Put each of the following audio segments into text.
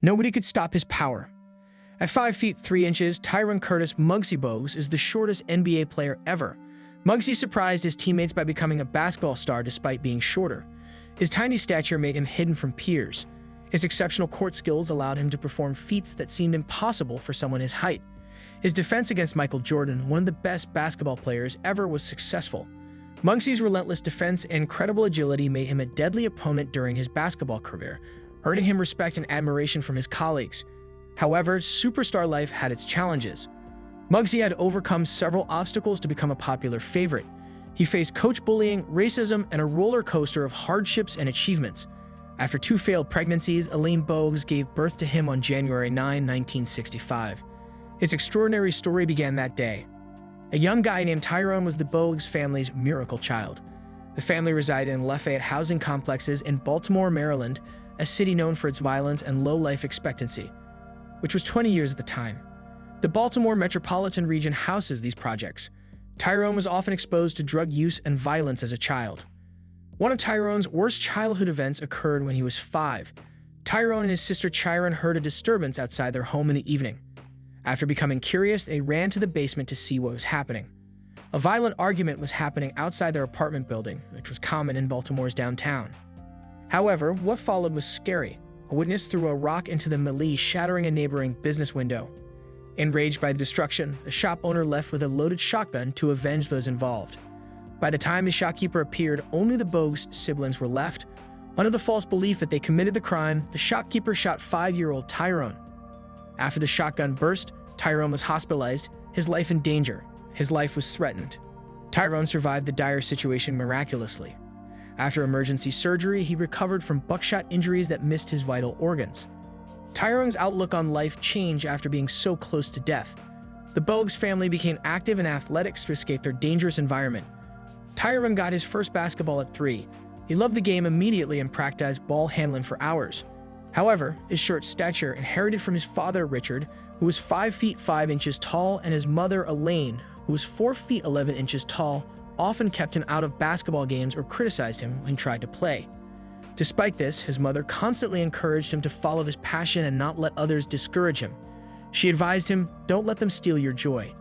Nobody could stop his power. At 5 feet 3 inches, Tyrone Curtis Muggsy Bogues is the shortest NBA player ever. Muggsy surprised his teammates by becoming a basketball star despite being shorter. His tiny stature made him hidden from peers. His exceptional court skills allowed him to perform feats that seemed impossible for someone his height. His defense against Michael Jordan, one of the best basketball players ever, was successful. Muggsy's relentless defense and incredible agility made him a deadly opponent during his basketball career, earning him respect and admiration from his colleagues. However, superstar life had its challenges. Muggsy had overcome several obstacles to become a popular favorite. He faced coach bullying, racism, and a roller coaster of hardships and achievements. After 2 failed pregnancies, Elaine Bogues gave birth to him on January 9, 1965. His extraordinary story began that day. A young guy named Tyrone was the Bogues family's miracle child. The family resided in Lafayette housing complexes in Baltimore, Maryland, a city known for its violence and low life expectancy, which was 20 years at the time. The Baltimore metropolitan region houses these projects. Tyrone was often exposed to drug use and violence as a child. One of Tyrone's worst childhood events occurred when he was 5. Tyrone and his sister Chiron heard a disturbance outside their home in the evening. After becoming curious, they ran to the basement to see what was happening. A violent argument was happening outside their apartment building, which was common in Baltimore's downtown. However, what followed was scary. A witness threw a rock into the melee, shattering a neighboring business window. Enraged by the destruction, the shop owner left with a loaded shotgun to avenge those involved. By the time the shopkeeper appeared, only the Bogues siblings were left. Under the false belief that they committed the crime, the shopkeeper shot 5-year-old Tyrone. After the shotgun burst, Tyrone was hospitalized, his life in danger. His life was threatened. Tyrone survived the dire situation miraculously. After emergency surgery, he recovered from buckshot injuries that missed his vital organs. Tyrone's outlook on life changed after being so close to death. The Bogues family became active in athletics to escape their dangerous environment. Tyrone got his first basketball at 3. He loved the game immediately and practiced ball handling for hours. However, his short stature, inherited from his father Richard, who was 5 feet 5 inches tall, and his mother Elaine, who was 4 feet 11 inches tall, often kept him out of basketball games or criticized him when he tried to play. Despite this, his mother constantly encouraged him to follow his passion and not let others discourage him. She advised him, "Don't let them steal your joy.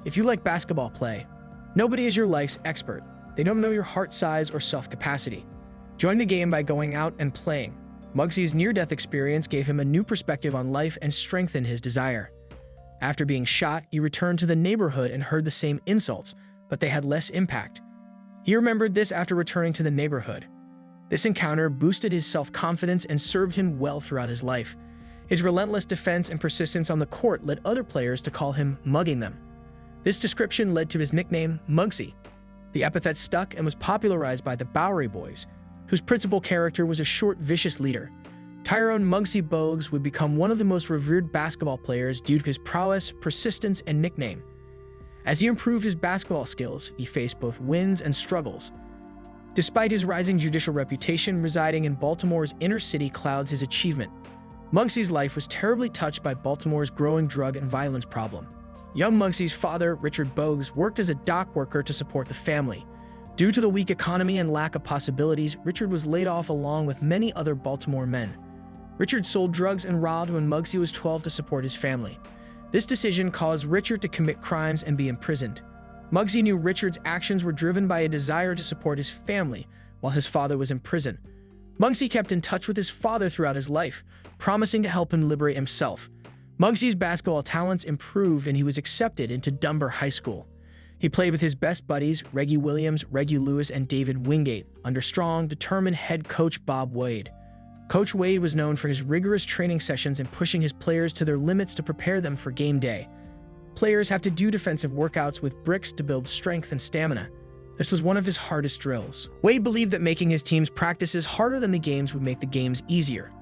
If you like basketball, play. Nobody is your life's expert. They don't know your heart size or self-capacity. Join the game by going out and playing." Muggsy's near-death experience gave him a new perspective on life and strengthened his desire. After being shot, he returned to the neighborhood and heard the same insults, but they had less impact. He remembered this after returning to the neighborhood. This encounter boosted his self-confidence and served him well throughout his life. His relentless defense and persistence on the court led other players to call him mugging them. This description led to his nickname, Muggsy. The epithet stuck and was popularized by the Bowery Boys, whose principal character was a short, vicious leader. Tyrone Muggsy Bogues would become one of the most revered basketball players due to his prowess, persistence, and nickname. As he improved his basketball skills, he faced both wins and struggles. Despite his rising judicial reputation, residing in Baltimore's inner city clouds his achievement. Muggsy's life was terribly touched by Baltimore's growing drug and violence problem. Young Muggsy's father, Richard Bogues, worked as a dock worker to support the family. Due to the weak economy and lack of possibilities, Richard was laid off along with many other Baltimore men. Richard sold drugs and robbed when Muggsy was 12 to support his family. This decision caused Richard to commit crimes and be imprisoned. Muggsy knew Richard's actions were driven by a desire to support his family while his father was in prison. Muggsy kept in touch with his father throughout his life, promising to help him liberate himself. Muggsy's basketball talents improved and he was accepted into Dunbar High School. He played with his best buddies, Reggie Williams, Reggie Lewis, and David Wingate, under strong, determined head coach Bob Wade. Coach Wade was known for his rigorous training sessions and pushing his players to their limits to prepare them for game day. Players have to do defensive workouts with bricks to build strength and stamina. This was one of his hardest drills. Wade believed that making his team's practices harder than the games would make the games easier.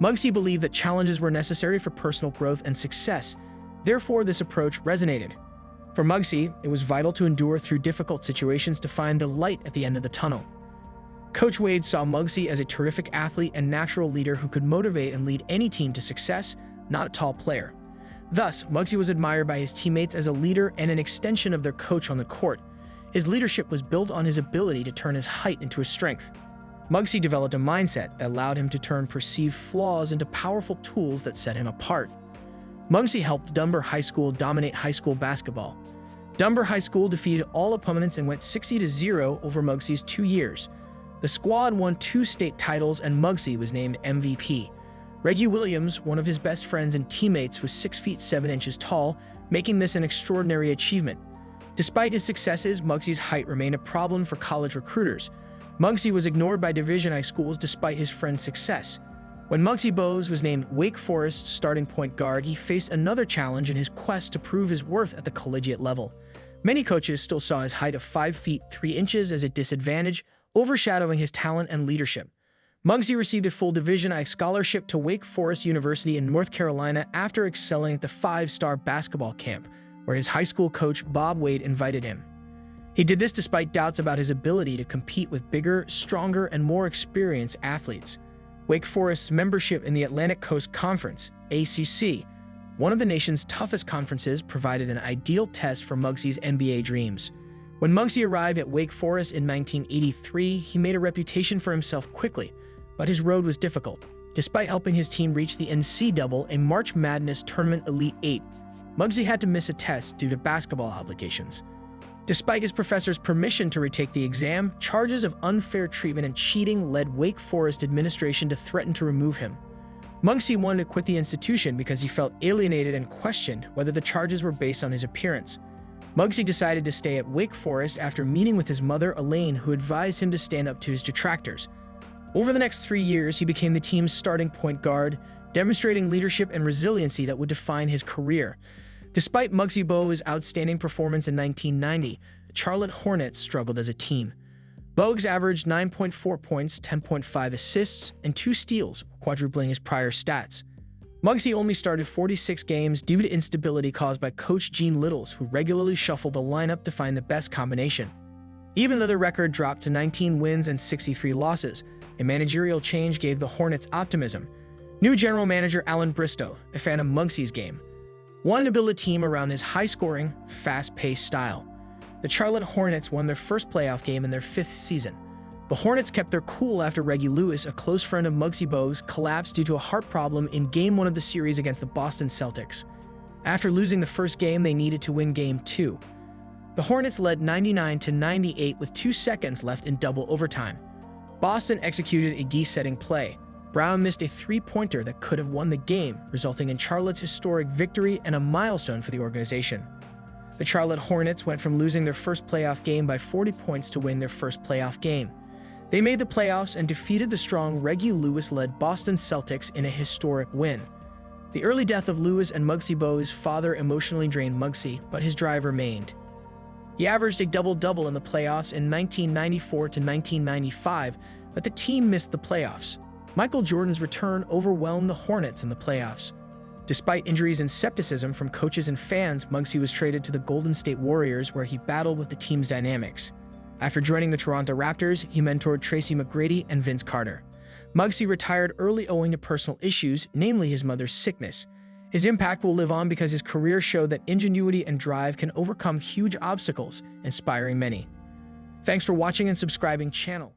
Muggsy believed that challenges were necessary for personal growth and success. Therefore, this approach resonated. For Muggsy, it was vital to endure through difficult situations to find the light at the end of the tunnel. Coach Wade saw Muggsy as a terrific athlete and natural leader who could motivate and lead any team to success, not a tall player. Thus, Muggsy was admired by his teammates as a leader and an extension of their coach on the court. His leadership was built on his ability to turn his height into his strength. Muggsy developed a mindset that allowed him to turn perceived flaws into powerful tools that set him apart. Muggsy helped Dunbar High School dominate high school basketball. Dunbar High School defeated all opponents and went 60-0 over Muggsy's 2 years. The squad won 2 state titles and Muggsy was named MVP. Reggie Williams, one of his best friends and teammates, was 6 feet 7 inches tall, making this an extraordinary achievement. Despite his successes, Muggsy's height remained a problem for college recruiters. Muggsy was ignored by Division I schools despite his friend's success. When Muggsy Bogues was named Wake Forest's starting point guard, he faced another challenge in his quest to prove his worth at the collegiate level. Many coaches still saw his height of 5 feet 3 inches as a disadvantage, overshadowing his talent and leadership. Muggsy received a full Division I scholarship to Wake Forest University in North Carolina after excelling at the 5-star basketball camp, where his high school coach Bob Wade invited him. He did this despite doubts about his ability to compete with bigger, stronger, and more experienced athletes. Wake Forest's membership in the Atlantic Coast Conference, ACC, one of the nation's toughest conferences, provided an ideal test for Muggsy's NBA dreams. When Muggsy arrived at Wake Forest in 1983, he made a reputation for himself quickly, but his road was difficult. Despite helping his team reach the NCAA March Madness Tournament Elite Eight, Muggsy had to miss a test due to basketball obligations. Despite his professor's permission to retake the exam, charges of unfair treatment and cheating led Wake Forest administration to threaten to remove him. Muggsy wanted to quit the institution because he felt alienated and questioned whether the charges were based on his appearance. Muggsy decided to stay at Wake Forest after meeting with his mother, Elaine, who advised him to stand up to his detractors. Over the next 3 years, he became the team's starting point guard, demonstrating leadership and resiliency that would define his career. Despite Muggsy Bogues' outstanding performance in 1990, the Charlotte Hornets struggled as a team. Bogues averaged 9.4 points, 10.5 assists, and 2 steals, quadrupling his prior stats. Muggsy only started 46 games due to instability caused by coach Gene Littles, who regularly shuffled the lineup to find the best combination. Even though the record dropped to 19 wins and 63 losses, a managerial change gave the Hornets optimism. New general manager Alan Bristow, a fan of Muggsy's game, wanted to build a team around his high-scoring, fast-paced style. The Charlotte Hornets won their first playoff game in their 5th season. The Hornets kept their cool after Reggie Lewis, a close friend of Muggsy Bogues, collapsed due to a heart problem in Game 1 of the series against the Boston Celtics. After losing the first game, they needed to win Game 2. The Hornets led 99-98 with 2 seconds left in double overtime. Boston executed a D-setting play. Brown missed a 3-pointer that could have won the game, resulting in Charlotte's historic victory and a milestone for the organization. The Charlotte Hornets went from losing their first playoff game by 40 points to win their first playoff game. They made the playoffs and defeated the strong Reggie Lewis-led Boston Celtics in a historic win. The early death of Lewis and Muggsy Bogues' father emotionally drained Muggsy, but his drive remained. He averaged a double-double in the playoffs in 1994 to 1995, but the team missed the playoffs. Michael Jordan's return overwhelmed the Hornets in the playoffs. Despite injuries and skepticism from coaches and fans, Muggsy was traded to the Golden State Warriors, where he battled with the team's dynamics. After joining the Toronto Raptors, he mentored Tracy McGrady and Vince Carter. Muggsy retired early owing to personal issues, namely his mother's sickness. His impact will live on because his career showed that ingenuity and drive can overcome huge obstacles, inspiring many. Thanks for watching and subscribing channel.